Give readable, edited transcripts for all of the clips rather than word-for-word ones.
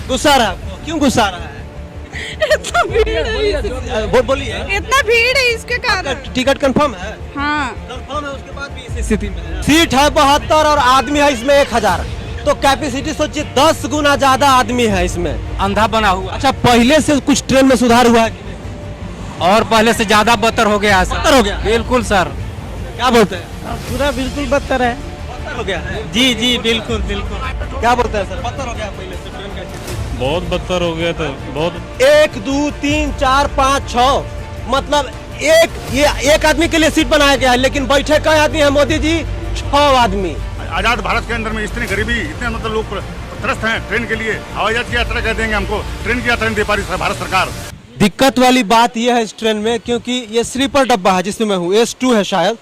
गुस्सा आ रहा है आपको? क्यों गुस्सा आ रहा है? इतना भीड़ है बोलिए। इतना भीड़ है इसके कारण। टिकट कंफर्म है? हाँ कंफर्म है, उसके बाद भी इस स्थिति में है। सीट है 72 और आदमी है इसमें 1000, तो कैपेसिटी सोचिए 10 गुना ज्यादा आदमी है इसमें। अंधा बना हुआ अच्छा, पहले से कुछ ट्रेन में सुधार हुआ है? और पहले से ज्यादा बदतर हो गया है सर। बदतर हो गया? बिल्कुल सर। क्या बोलते हैं? पूरा बिल्कुल बदतर है। बदतर हो गया है? जी जी बिल्कुल बिल्कुल। क्या बोलते हैं सर? बदतर हो गया पहले से ट्रेन का स्थिति? बहुत बदतर हो गया था, बहुत। 1 2 3 4 5 6 मतलब एक आदमी के लिए सीट बनाया गया है, लेकिन बैठे कई आदमी है मोदी जी? 6 आदमी। आजाद भारत के अंदर में इतनी गरीबी, इतने मतलब लोग त्रस्त हैं ट्रेन के लिए। हवाई जहाज की यात्रा कर देंगे हमको, ट्रेन की यात्रा नहीं दे पा रही भारत सरकार। दिक्कत वाली बात यह है इस ट्रेन में, क्योंकि ये स्लीपर डब्बा है जिसमें मैं हूँ, S2 है शायद,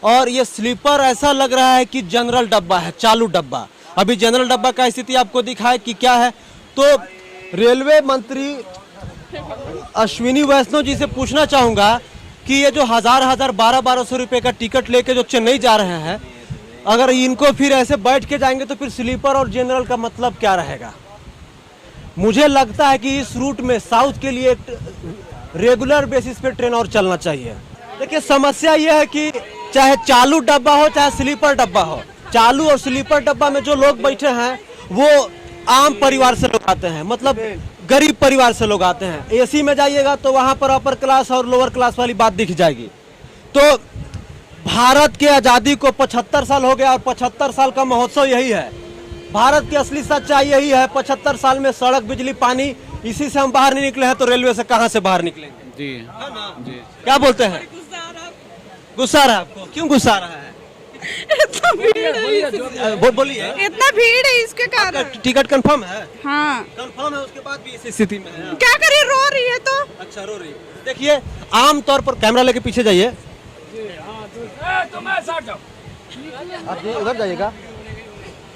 और ये स्लीपर ऐसा लग रहा है कि जनरल डब्बा है, चालू डब्बा। अभी जनरल डब्बा का स्थिति आपको दिखाए कि क्या है। तो रेलवे मंत्री अश्विनी वैष्णव जी से पूछना चाहूंगा कि ये जो हजार 1200 रुपए का टिकट लेके जो चेन्नई जा रहे हैं, अगर इनको फिर ऐसे बैठ के जाएंगे तो फिर स्लीपर और जनरल का मतलब क्या रहेगा? मुझे लगता है कि इस रूट में साउथ के लिए रेगुलर बेसिस पे ट्रेन और चलना चाहिए। देखिए, समस्या यह है कि चाहे चालू डब्बा हो चाहे स्लीपर डब्बा हो, चालू और स्लीपर डब्बा में जो लोग बैठे हैं वो आम परिवार से लोग आते हैं, मतलब गरीब परिवार से लोग आते हैं। एसी में जाइएगा तो वहां पर अपर क्लास और लोअर क्लास वाली बात दिख जाएगी। तो भारत के आज़ादी को 75 साल हो गया और 75 साल का महोत्सव यही है। भारत की असली सच्चाई यही है। 75 साल में सड़क, बिजली, पानी, इसी से हम बाहर नहीं निकले हैं, तो रेलवे से कहां से बाहर निकलेंगे? जी जी। क्या बोलते हैं? गुस्सा आ रहा है आपको? क्यों गुस्सा आ रहा है? इतना भीड़ है बोलिए। इतना भीड़ है इसके कारण। टिकट कंफर्म है? हाँ कंफर्म है, उसके बाद भी इस स्थिति में है। क्या करिए, रो रही है तो। अच्छा, रो रही है। देखिए, आम तौर पर कैमरा लेके पीछे जाइए, आप उधर जाइएगा।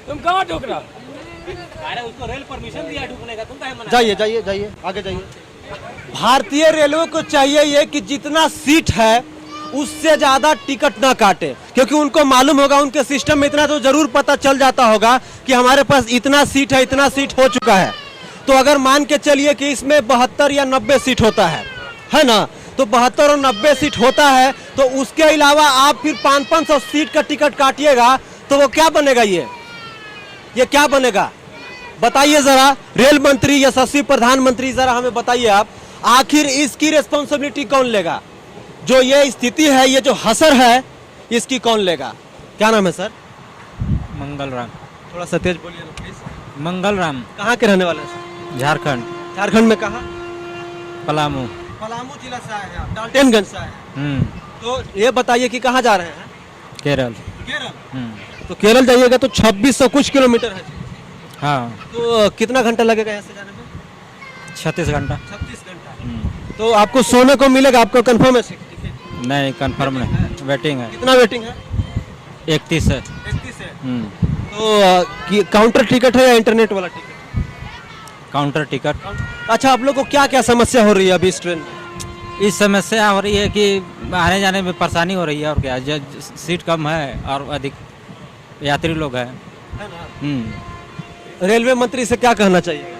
तुम कहाँ ढुक रहा? अरे उसको रेल परमिशन दिया ढुकने का, तुम काहे मना? जाइए जाइए जाइए, आगे जाइए। भारतीय रेलवे को चाहिए ये कि जितना सीट है उससे ज्यादा टिकट ना काटे, क्योंकि उनको मालूम होगा, उनके सिस्टम में इतना तो जरूर पता चल जाता होगा कि हमारे पास इतना सीट है, इतना सीट हो चुका है। तो अगर मान के चलिए कि इसमें 72 या 90 सीट होता है ना, तो 72 और 90 सीट होता है, तो उसके अलावा आप फिर 500 सीट का टिकट काटिएगा तो वो क्या बनेगा? ये क्या बनेगा बताइए जरा। रेल मंत्री, यशस्वी प्रधानमंत्री, जरा हमें बताइए आप, आखिर इसकी रिस्पॉन्सिबिलिटी कौन लेगा? जो ये स्थिति है, ये जो हसर है, इसकी कौन लेगा? क्या नाम है सर? मंगल राम। थोड़ा सा तेज बोलिए ना प्लीज। मंगल राम। कहाँ के रहने वाले हैं सर? झारखंड। झारखंड में कहाँ? पलामू। पलामू जिला से आए हैं, डाल्टनगंज से आए हैं। तो ये बताइए कि कहाँ जा रहे हैं? केरल। केरल। तो केरल जाइएगा तो 2600 कुछ किलोमीटर है। हाँ। तो कितना घंटा लगेगा यहाँ से जाने में? 36 घंटा। 36 घंटा। तो आपको सोने को मिलेगा? आपको कंफर्म है? नहीं, कंफर्म नहीं, वेटिंग है। कितना वेटिंग है? 31 है। 31 है। तो काउंटर टिकट है या इंटरनेट वाला टिकट? Counter ticket. अच्छा, आप लोग को क्या क्या समस्या हो रही है अभी इस ट्रेन में? इस समस्या हो रही है कि आने जाने में परेशानी हो रही है, और क्या, सीट कम है और अधिक यात्री लोग हैं। रेलवे मंत्री से क्या कहना चाहिए?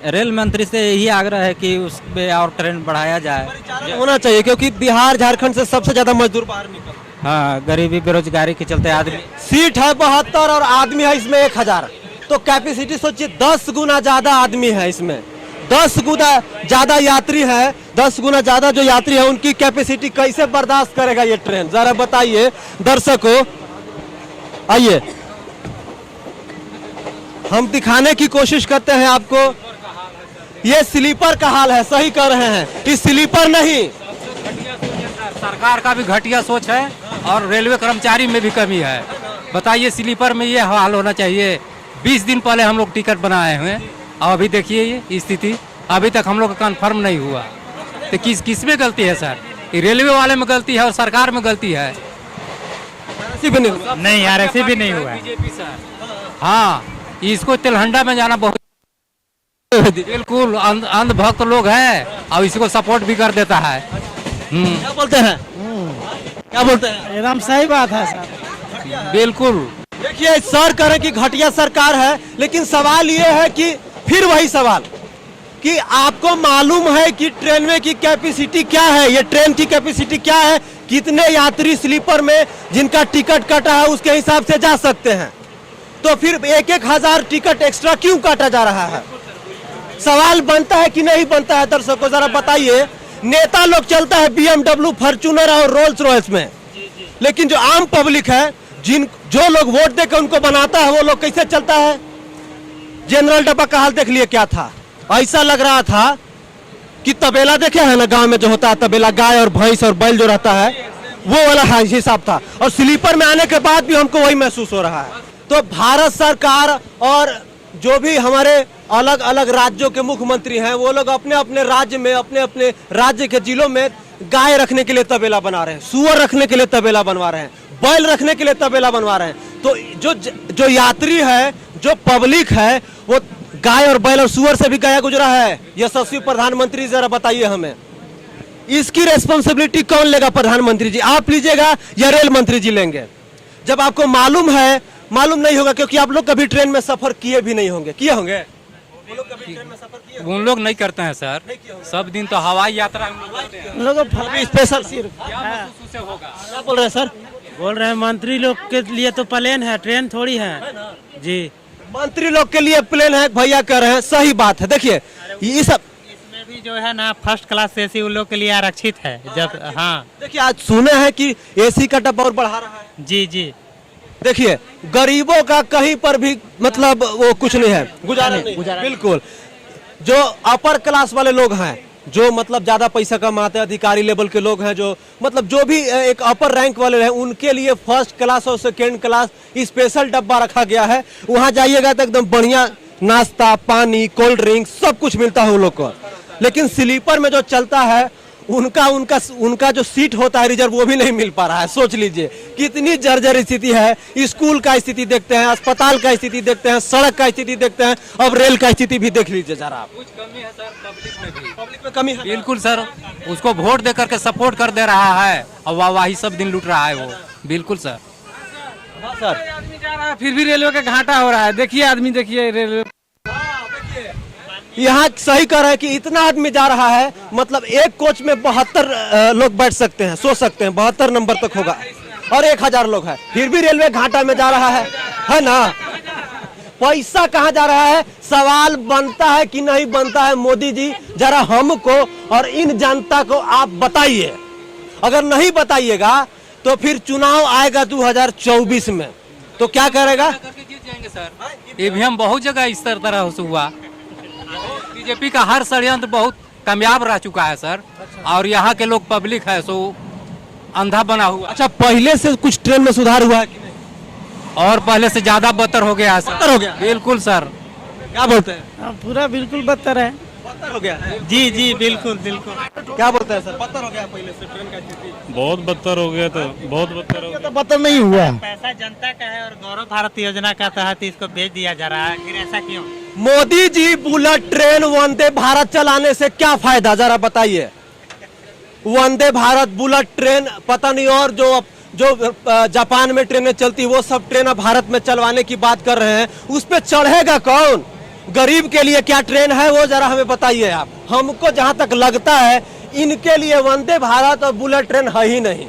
रेल मंत्री से यही आग्रह है कि उस पे और ट्रेन बढ़ाया जाए। होना चाहिए, क्योंकि बिहार झारखंड से सबसे ज्यादा मजदूर बाहर निकलते हैं। हाँ, गरीबी बेरोजगारी के चलते आदमी। सीट है 72 और आदमी है इसमें 1000, तो कैपेसिटी सोचिए 10 गुना ज्यादा आदमी है इसमें, 10 गुना ज्यादा यात्री है। 10 गुना ज्यादा जो यात्री है, उनकी कैपेसिटी कैसे बर्दाश्त करेगा ये ट्रेन? जरा बताइए दर्शकों। आइए, हम दिखाने की कोशिश करते हैं आपको। ये स्लीपर का हाल है, सही कह रहे हैं, इस स्लीपर नहीं। सरकार का भी घटिया सोच है और रेलवे कर्मचारी में भी कमी है। बताइए, स्लीपर में ये हाल होना चाहिए। 20 दिन पहले हम लोग टिकट बनाए हुए हैं और अभी देखिए ये स्थिति, अभी तक हम लोग का कंफर्म नहीं हुआ। तो किस में गलती है सर? रेलवे वाले में गलती है और सरकार में गलती है? नहीं यार, ऐसे भी नहीं हुआ है। हाँ, इसको तिलहंडा में जाना बहुत बिल्कुल अंधभक्त लोग हैं और इसको सपोर्ट भी कर देता है। क्या बोलते हैं? क्या बोलते हैं? एकदम सही बात है सर। बिल्कुल। देखिए, सर कह रहे कि घटिया सरकार है, लेकिन सवाल ये है कि फिर वही सवाल कि आपको मालूम है कि ट्रेन में की कैपेसिटी क्या है, ये ट्रेन की कैपेसिटी क्या है, कितने यात्री स्लीपर में जिनका टिकट कटा है उसके हिसाब से जा सकते हैं, तो फिर 1,000 टिकट एक्स्ट्रा क्यों काटा जा रहा है? सवाल बनता है कि नहीं बनता है? दर्शकों जरा बताइए। नेता लोग चलता है BMW, फॉर्च्यूनर और रोल्स रॉयस में, लेकिन जो आम पब्लिक है, जो लोग वोट देकर उनको बनाता है, वो लोग कैसे चलता है? जनरल डब्बा का हाल देख लिए क्या था? ऐसा लग रहा था कि तबेला देखे है ना, गांव में जो होता है तबेला, गाय और भैंस और बैल जो रहता है, वो वाला हिसाब था। और स्लीपर में आने के बाद भी हमको वही महसूस हो रहा है। तो भारत सरकार और जो भी हमारे अलग अलग राज्यों के मुख्यमंत्री हैं, वो लोग अपने अपने राज्य में, अपने अपने राज्य के जिलों में गाय रखने के लिए तबेला बना रहे हैं, सुअर रखने के लिए तबेला बनवा रहे हैं, बैल रखने के लिए तबेला बनवा रहे हैं। तो जो यात्री है, जो पब्लिक है, वो गाय और बैल और सुअर से भी गया गुजरा है। यशस्वी प्रधानमंत्री, जरा बताइए हमें, इसकी रेस्पॉन्सिबिलिटी कौन लेगा? प्रधानमंत्री जी आप लीजिएगा या रेल मंत्री जी लेंगे? जब आपको मालूम है, मालूम नहीं होगा क्योंकि आप लोग कभी ट्रेन में सफर किए भी नहीं होंगे। किए होंगे? वो लोग कभी ट्रेन में सफर किए? उन लोग नहीं करते हैं सर, सब दिन तो हवाई यात्रा हम लोग स्पेशल होगा। क्या बोल रहे हैं सर? बोल रहे हैं मंत्री लोग के लिए तो प्लेन है, ट्रेन थोड़ी है जी। मंत्री लोग के लिए प्लेन है, भैया कह रहे हैं, सही बात है। देखिए ये सब इसमें भी जो है ना फर्स्ट क्लास एसी उन लोग के लिए आरक्षित है। जब हाँ देखिए आज सुने हैं कि एसी का डब्बा और बढ़ा रहा है। जी जी, देखिए गरीबों का कहीं पर भी मतलब वो कुछ नहीं है, गुजारा नहीं, बिल्कुल। जो अपर क्लास वाले लोग हैं, जो मतलब ज्यादा पैसा कमाते हैं, अधिकारी लेवल के लोग हैं, जो मतलब जो भी एक अपर रैंक वाले हैं, उनके लिए फर्स्ट क्लास और सेकेंड क्लास स्पेशल डब्बा रखा गया है। वहां जाइएगा तो एकदम बढ़िया नाश्ता, पानी, कोल्ड ड्रिंक सब कुछ मिलता है उन लोग को। लेकिन स्लीपर में जो चलता है, उनका जो सीट होता है रिजर्व, वो भी नहीं मिल पा रहा है। सोच लीजिए कितनी जर्जर स्थिति है। स्कूल का स्थिति देखते हैं, अस्पताल का स्थिति देखते हैं, सड़क का स्थिति देखते हैं, अब रेल का स्थिति भी देख लीजिए जरा आप। कुछ कमी है सर पब्लिक में भी, पब्लिक में कमी है। बिल्कुल सर, उसको वोट दे करके सपोर्ट कर दे रहा है और वाहवाही सब दिन लूट रहा है वो। बिल्कुल सर। हाँ सर, आदमी जा रहा है फिर भी रेलवे का घाटा हो रहा है। देखिए आदमी, देखिए रेलवे यहाँ सही कह रहे हैं कि इतना आदमी जा रहा है, मतलब एक कोच में 72 लोग बैठ सकते हैं, सो सकते हैं, 72 नंबर तक होगा और 1000 लोग है, फिर भी रेलवे घाटा में जा रहा है ना? पैसा कहाँ जा रहा है? सवाल बनता है कि नहीं बनता है? मोदी जी जरा हमको और इन जनता को आप बताइए। अगर नहीं बताइएगा तो फिर चुनाव आएगा 2024 में, तो क्या करेगा? करके जीत जाएंगे सर। ईवीएम बहुत जगह इस तरह से हुआ। बीजेपी का हर षड्यंत्र बहुत कामयाब रह चुका है सर, और यहाँ के लोग पब्लिक है सो अंधा बना हुआ। अच्छा, पहले से कुछ ट्रेन में सुधार हुआ है कि नहीं? और पहले से ज्यादा बदतर हो गया है सर। बदतर हो गया? बिल्कुल सर। क्या बोलते हैं? पूरा बिल्कुल बदतर है। बदतर हो गया है? जी जी, बिल्कुल बिल्कुल। क्या बोलते हैं सर? बदतर हो गया पहले से ट्रेन का स्थिति? बहुत बदतर हो गया, तो बहुत बदतर हो गया। तो बदतर नहीं हुआ। पैसा जनता का है और गौरव भारत योजना का तहत इसको भेज दिया जा रहा है, फिर ऐसा क्यों? मोदी जी बुलेट ट्रेन वंदे भारत चलाने से क्या फायदा, जरा बताइए। वंदे भारत बुलेट ट्रेन पता नहीं, और जो जापान में ट्रेनें चलती वो सब ट्रेन भारत में चलवाने की बात कर रहे हैं, उस पे चढ़ेगा कौन? गरीब के लिए क्या ट्रेन है वो जरा हमें बताइए आप। हमको जहां तक लगता है इनके लिए वंदे भारत और बुलेट ट्रेन है ही नहीं,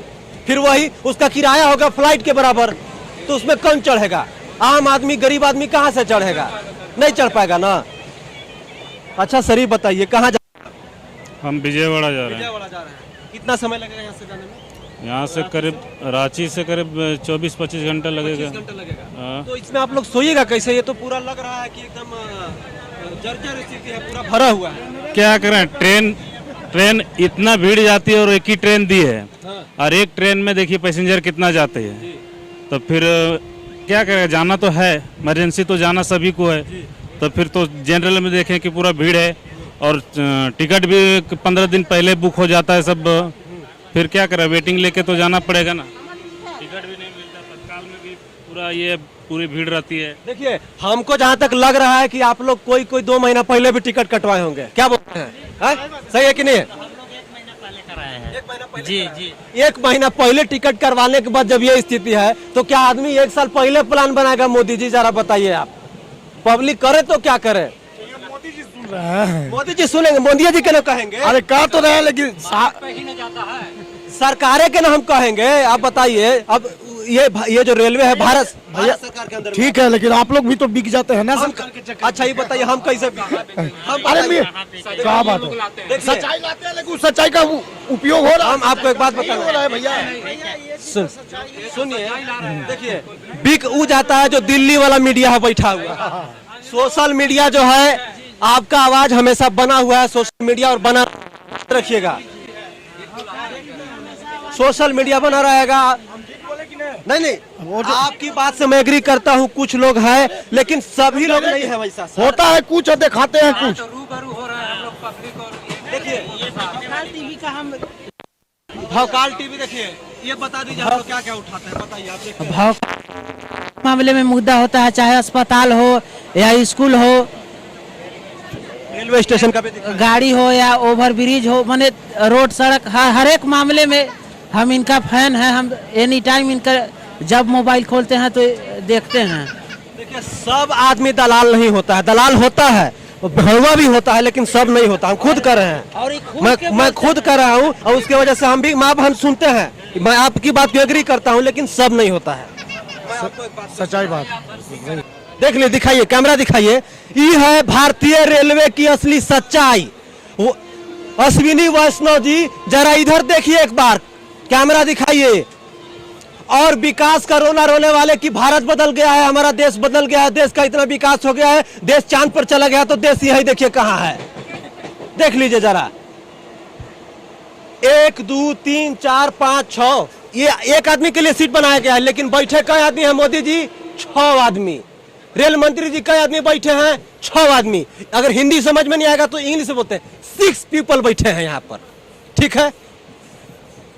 फिर वही उसका किराया होगा फ्लाइट के बराबर, तो उसमें कौन चढ़ेगा? आम आदमी, गरीब आदमी कहाँ से चढ़ेगा? नहीं चढ़ पाएगा ना। अच्छा सर बताइए कहाँ जा? हम विजयवाड़ा जा रहे हैं। जा रहे हैं। कितना समय लगेगा यहाँ से जाने में? यहाँ से करीब रांची से करीब 24-25 घंटा लगेगा। 25 घंटा लगेगा। हाँ। तो इसमें आप लोग सोइएगा कैसे? ये तो पूरा लग रहा है कि एकदम जर्जर स्थिति है, पूरा भरा हुआ है। क्या करें, ट्रेन इतना भीड़ जाती है और एक ही ट्रेन दी है। हाँ। और एक ट्रेन में देखिए पैसेंजर कितना जाते हैं, तो फिर क्या करें, जाना तो है, इमरजेंसी तो जाना सभी को है, तो फिर तो जनरल में देखें कि पूरा भीड़ है और टिकट भी 15 दिन पहले बुक हो जाता है सब, फिर क्या करें, वेटिंग लेके तो जाना पड़ेगा ना। टिकट भी नहीं मिलता, तत्काल में भी पूरा ये पूरी भीड़ रहती है। देखिए हमको जहाँ तक लग रहा है कि आप लोग कोई 2 महीना पहले भी टिकट कटवाए होंगे, क्या बोलते हैं? सही है कि नहीं? जी जी, 1 महीना पहले टिकट करवाने के बाद जब ये स्थिति है, तो क्या आदमी 1 साल पहले प्लान बनाएगा? मोदी जी जरा बताइए आप। पब्लिक करे तो क्या करे? रहे हैं। मोदी जी सुनेंगे, मोदी जी के ना कहेंगे, अरे कह तो रहे हैं, लेकिन सरकारें के ना हम कहेंगे। आप बताइए, अब ये जो रेलवे है भारत सरकार के अंदर में- ठीक है, लेकिन आप लोग भी तो बिक जाते हैं ना हम अच्छा ये बताइए हम कैसे हम अरे बताइए। क्या बात है, देखिए, सच्चाई लाते हैं, लेकिन उस सच्चाई का उपयोग हो रहा हम आपको एक बात हो रहा बताएं है भैया। सुनिए, देखिए बिक ऊ जाता है जो दिल्ली वाला मीडिया है बैठा हुआ। सोशल मीडिया जो है, आपका आवाज हमेशा बना हुआ है सोशल मीडिया, और बना रखिएगा। सोशल मीडिया बना रहेगा। नहीं आपकी बात से मैं एग्री करता हूँ, कुछ लोग हैं लेकिन सभी लोग नहीं है वैसा। होता है कुछ और दिखाते हैं कुछ। देखिए भौकाल टीवी देखिए, ये बता दीजिए हम लोग क्या क्या उठाते हैं, बताइए आप देखिए। भाव मामले में मुद्दा होता है, चाहे अस्पताल हो या स्कूल हो, रेलवे स्टेशन का भी दिखा। गाड़ी हो या ओवर ब्रिज हो, माने रोड सड़क, हर एक मामले में हम इनका फैन हैं। हम एनी टाइम इनका जब मोबाइल खोलते हैं तो देखते हैं। देखिए सब आदमी दलाल नहीं होता है, दलाल होता है, भरवा भी होता है, लेकिन सब नहीं होता। हम खुद कर रहे हैं, और मैं खुद कर रहा हूँ, और उसके वजह से हम भी हम सुनते हैं। मैं आपकी बात को एग्री करता हूँ, लेकिन सब नहीं होता है। सच्चाई बात। देख लिए, दिखाइए, कैमरा दिखाइए। ये है भारतीय रेलवे की असली सच्चाई। वो अश्विनी वैष्णव जी जरा इधर देखिए एक बार, कैमरा दिखाइए। और विकास का रोना रोने वाले कि भारत बदल गया है, हमारा देश बदल गया है, देश का इतना विकास हो गया है, देश चांद पर चला गया, तो देश यही देखिए कहाँ है। देख लीजिए जरा, 1 2 3 4 5 6, ये एक आदमी के लिए सीट बनाया गया है, लेकिन बैठे कई आदमी हैं मोदी जी? 6 आदमी। रेल मंत्री जी कई आदमी बैठे हैं? 6 आदमी। अगर हिंदी समझ में नहीं आएगा तो इंग्लिश में बोलते हैं, 6 पीपल बैठे हैं यहाँ पर। ठीक है,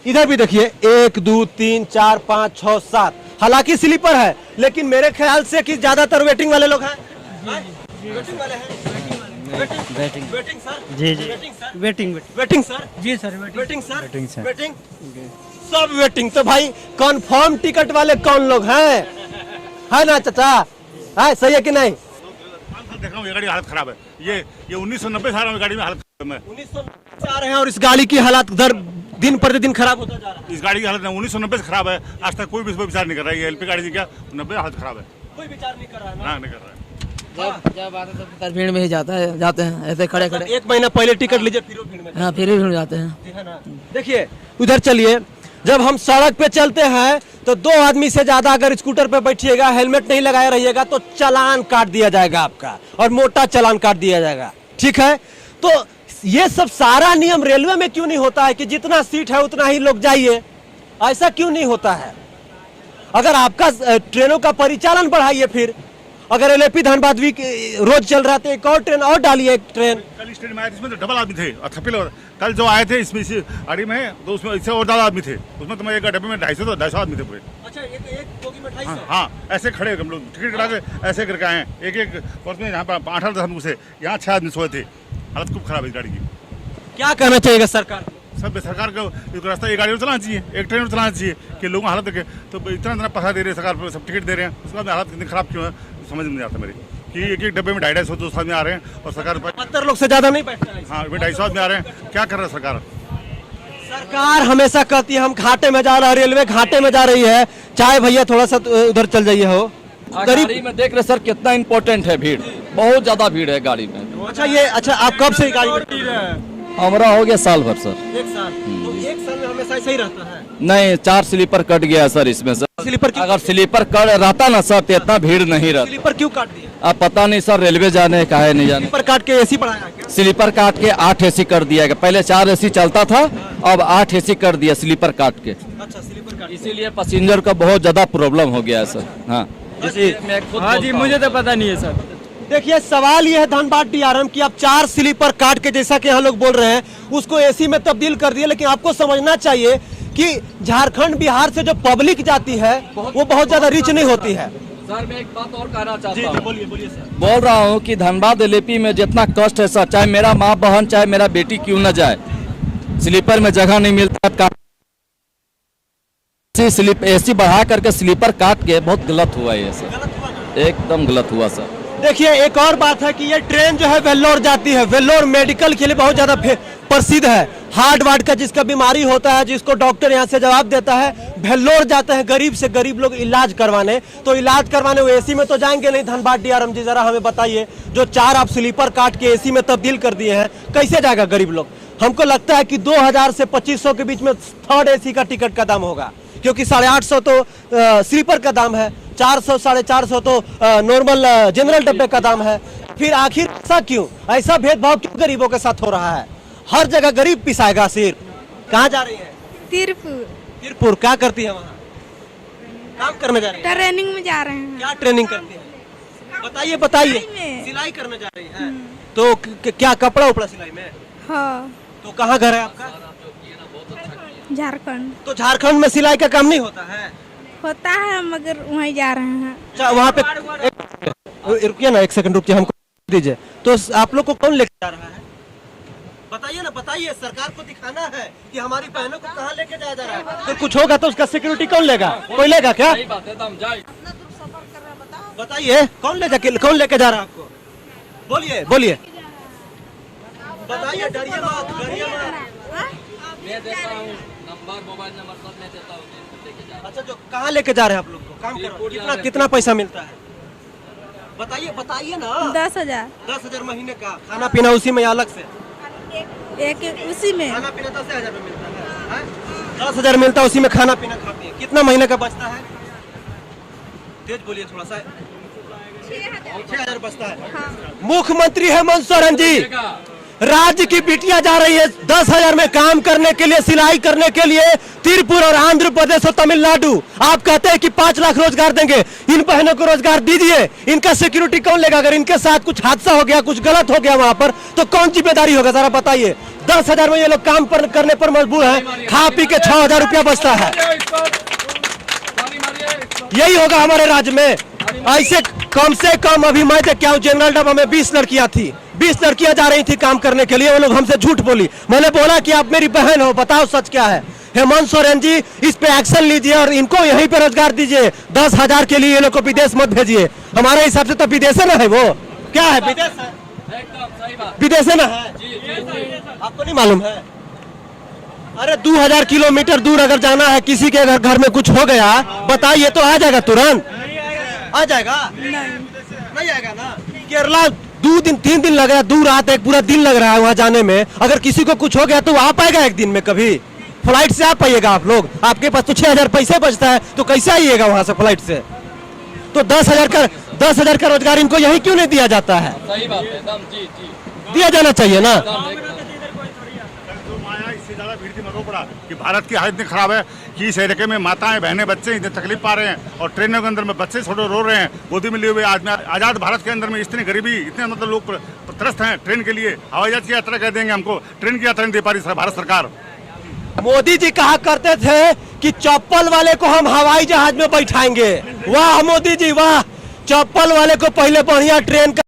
इधर भी देखिए, 1 2 3 4 5 6 7। हालांकि स्लीपर है, लेकिन मेरे ख्याल से कि ज्यादातर वेटिंग वाले लोग हैं। वेटिंग वाले हैं, वेटिंग सर, जी जी, वेटिंग सर, जी सर, वेटिंग सर, वेटिंग सब वेटिंग। तो भाई कंफर्म टिकट वाले कौन लोग हैं? है ना चाचा? है, सही है कि नहीं? देख रहा हूँ ये गाड़ी हालत खराब है। ये 1990 साल में गाड़ी में हालत खराब है। 1990 से आ रहे हैं और इस गाड़ी की हालत दिन प्रतिदिन खराब होता जा रहा है। इस गाड़ी की हालत 1990 से खराब है। आज तक कोई भी इस पर विचार नहीं कर रहा है। ये एलपी गाड़ी की क्या 90 हालत खराब है, कोई विचार नहीं कर रहा है ना? हाँ नहीं कर रहा है। जब आता तो भीड़ में ही जाते हैं ऐसे खड़े खड़े। 1 महीना पहले टिकट लीजिए, फिर वो भीड़ में। हाँ, फिर भी भीड़ जाते हैं। है ना? देखिए उधर चलिए, जब हम सड़क पे चलते हैं तो 2 आदमी से ज्यादा अगर स्कूटर पे बैठिएगा, हेलमेट नहीं लगाए रहिएगा तो चालान काट दिया जाएगा आपका, और मोटा चालान काट दिया जाएगा। ठीक है, तो ये सब सारा नियम रेलवे में क्यों नहीं होता है कि जितना सीट है उतना ही लोग जाइए? ऐसा क्यों नहीं होता है? अगर आपका ट्रेनों का परिचालन बढ़ाइए, फिर अगर एलएपी धनबाद वीक रोज चल रहा है तो एक और ट्रेन और डालिए, एक ट्रेन। कल इस ट्रेन में आए थे, इसमें तो डबल आदमी थे और थपिल। कल जो आए थे इसमें इसी गाड़ी में, तो उसमें इससे और ज्यादा आदमी थे। उसमें तो मैं एक डब्बे में 250 आदमी थे पूरे। अच्छा, एक बोगी में 250? हाँ, ऐसे खड़े हम लोग टिकट कटा के ऐसे करके आए हैं। एक वर्ष में यहाँ पर 8 आदमी से, यहाँ 6 आदमी सोए थे। हालत खूब खराब है इस गाड़ी की। क्या कहना चाहिएगा सरकार? सब सरकार को एक रास्ता, एक गाड़ी और चलाना चाहिए, एक ट्रेन और चलाना चाहिए कि लोगों हालत देखे। तो इतना पैसा दे रहे हैं सरकार पर, सब टिकट दे रहे हैं, उसके बाद हालत कितनी खराब क्यों है समझ में नहीं आता मेरी, कि एक डब्बे में 250 आदमी आ रहे हैं और सरकार 70 लोग से ज्यादा नहीं बैठते हैं। हाँ 250 आदमी आ रहे हैं। क्या कर रहा है सरकार? सरकार हमेशा कहती है हम घाटे में जा रहा है, रेलवे घाटे में जा रही है। चाहे भैया थोड़ा सा उधर चल जाइए हो। गाड़ी में देख रहे सर कितना इम्पोर्टेंट है, भीड़ बहुत ज्यादा भीड़ है गाड़ी में। अच्छा आप कब से गाड़ी में? हमारा हो गया साल भर सर। 1 साल। तो 1 साल में हमेशा ऐसा ही रहता है? नहीं, 4 स्लीपर कट गया है सर इसमें सर। स्लीपर क्यों? अगर स्लीपर कट रहता ना सर तो इतना भीड़ नहीं रहता। स्लीपर क्यों काट दिया? अब पता नहीं सर, रेलवे जाने का है नहीं जाने। स्लीपर काट के एसी बढ़ाया क्या? स्लीपर काट के 8 एसी कर दिया गया। पहले 4 एसी चलता था, अब 8 एसी कर दिया स्लीपर काट के। अच्छा, स्लीपर काट। इसीलिए पैसेंजर का बहुत ज्यादा प्रॉब्लम हो गया है सर। हाँ हाँ जी, मुझे तो पता नहीं है सर। देखिए सवाल ये है धनबाद डीआरएम की, आप 4 स्लीपर काट के, जैसा कि यहाँ लोग बोल रहे हैं, उसको एसी में तब्दील कर दिया। लेकिन आपको समझना चाहिए कि झारखंड बिहार से जो पब्लिक जाती है वो बहुत ज्यादा रिच नहीं होती है। सर मैं एक बात और कहना चाहता जी हूँ। बोलिए सर। बोल रहा हूँ कि धनबाद एलएपी में जितना कष्ट है सर, चाहे मेरा माँ बहन चाहे मेरा बेटी क्यों न जाए, स्लीपर में जगह नहीं मिलता। एसी बढ़ा करके स्लीपर काट के बहुत गलत हुआ ये सर, एकदम गलत हुआ सर। देखिए एक और बात है कि ये ट्रेन जो है वेल्लोर जाती है। वेल्लोर मेडिकल के लिए बहुत ज्यादा प्रसिद्ध है। हार्ट वार्ट का जिसका बीमारी होता है, जिसको डॉक्टर यहाँ से जवाब देता है, वेल्लोर जाते हैं गरीब से गरीब लोग इलाज करवाने। तो इलाज करवाने वो एसी में तो जाएंगे नहीं। धनबाद डीआरएम जी जरा हमें बताइए, जो 4 आप स्लीपर काट के एसी में तब्दील कर दिए हैं, कैसे जाएगा गरीब लोग? हमको लगता है कि 2000 से 2500 के बीच में थर्ड एसी का टिकट का दाम होगा, क्योंकि 850 तो स्लीपर का दाम है, 400 450 तो नॉर्मल जनरल डब्बे का दाम है। फिर आखिर ऐसा क्यों, ऐसा भेदभाव क्यों गरीबों के साथ हो रहा है? हर जगह गरीब पिसाएगा सिर। कहाँ जा रही है? तिरपुर। तिरपुर क्या करती है वहाँ? काम करने जा रही है? ट्रेनिंग में जा रहे हैं। क्या ट्रेनिंग करती है? बताइए बताइए। सिलाई करने जा रही है। तो क्या कपड़ा उपड़ा सिलाई में? हाँ। तो कहाँ घर है आपका? झारखंड। तो झारखंड में सिलाई का काम नहीं होता है? होता है, मगर वहीं जा रहे हैं। अच्छा, वहाँ पे रुकिए ना, एक सेकंड रुकिए, हमको दीजिए। तो आप लोग को कौन लेके जा रहा है? बताइए ना, बताइए। सरकार को दिखाना है कि हमारी बहनों को कहाँ लेके जाया जा रहा है। तो कुछ होगा तो उसका सिक्योरिटी कौन लेगा? कोई लेगा क्या? बताइए, कौन लेके जा रहा है आपको? बोलिए बोलिए, बताइए, डरिए मत, डरिए मत। अच्छा, जो कहाँ लेके जा रहे हैं आप लोग को? काम करो। कितना पैसा मिलता है? बताइए बताइए ना। 10,000। 10,000 महीने का। खाना पीना उसी में अलग से? एक उसी में। खाना पीना 10,000 में मिलता है? 10,000 मिलता है, उसी में खाना पीना खाते हैं। कितना महीने का बचता है? तेज बोलिए थोड़ा सा। 6,000 बचता है। मुख्यमंत्री हेमंत सोरेन जी, राज्य की बिटिया जा रही है 10,000 में काम करने के लिए, सिलाई करने के लिए, त्रिपुरा और आंध्र प्रदेश और तमिलनाडु। आप कहते हैं कि 5 लाख रोजगार देंगे। इन बहनों को रोजगार दीजिए, इनका सिक्योरिटी कौन लेगा? अगर इनके साथ कुछ हादसा हो गया, कुछ गलत हो गया वहां पर, तो कौन जिम्मेदारी होगा? जरा बताइए। 10,000 में ये लोग काम करने पर मजबूर है। खा पी के 6,000 रुपया बचता है। यही होगा हमारे राज्य में। ऐसे कम से कम अभी मैं देख के आऊं, जनरल डब्बा में 20 लड़कियां थी। 20 लड़कियां जा रही थी काम करने के लिए। वो लोग हमसे झूठ बोली। मैंने बोला कि आप मेरी बहन हो, बताओ सच क्या है। हेमंत सोरेन जी, इस पे एक्शन लीजिए और इनको यहीं पे रोजगार दीजिए। 10,000 के लिए ये लोग को विदेश मत भेजिए। हमारे हिसाब से तो विदेश ना है। वो क्या है? विदेश है, विदेश ना है। आपको नहीं मालूम है? अरे 2000 किलोमीटर दूर अगर जाना है, किसी के अगर घर में कुछ हो गया, बताइए, तो आ जाएगा तुरंत? आ जाएगा? नहीं आएगा ना। केरला 2 दिन 3 दिन लग रहा है, दूर आते एक पूरा दिन लग रहा है वहाँ जाने में। अगर किसी को कुछ हो गया तो आ पाएगा एक दिन में? कभी फ्लाइट से आ पाइएगा आप लोग? आपके पास तो 6,000 पैसे बचता है, तो कैसे आइएगा वहाँ से फ्लाइट से? तो 10,000 का रोजगार इनको यही क्यों नहीं दिया जाता है? सही बात है, जी जी, दिया जाना चाहिए ना। इससे ज्यादा भीड़ थी, मरो पड़ा कि भारत की हालत इतनी खराब है कि इस इलाके में माताएं बहनें बच्चे इतने तकलीफ पा रहे हैं, और ट्रेनों के अंदर में बच्चे छोटे रो रहे हैं, गोदी में लिए हुए आदमी। आजाद भारत के अंदर में इतनी गरीबी, इतने मतलब लोग त्रस्त हैं ट्रेन के लिए। हवाई जहाज की यात्रा कह देंगे हमको, ट्रेन की यात्रा नहीं दे पा रही भारत सरकार। मोदी जी कहा करते थे कि चप्पल वाले को हम हवाई जहाज में बैठाएंगे। वाह मोदी जी वाह, चप्पल वाले को पहले बढ़िया ट्रेन का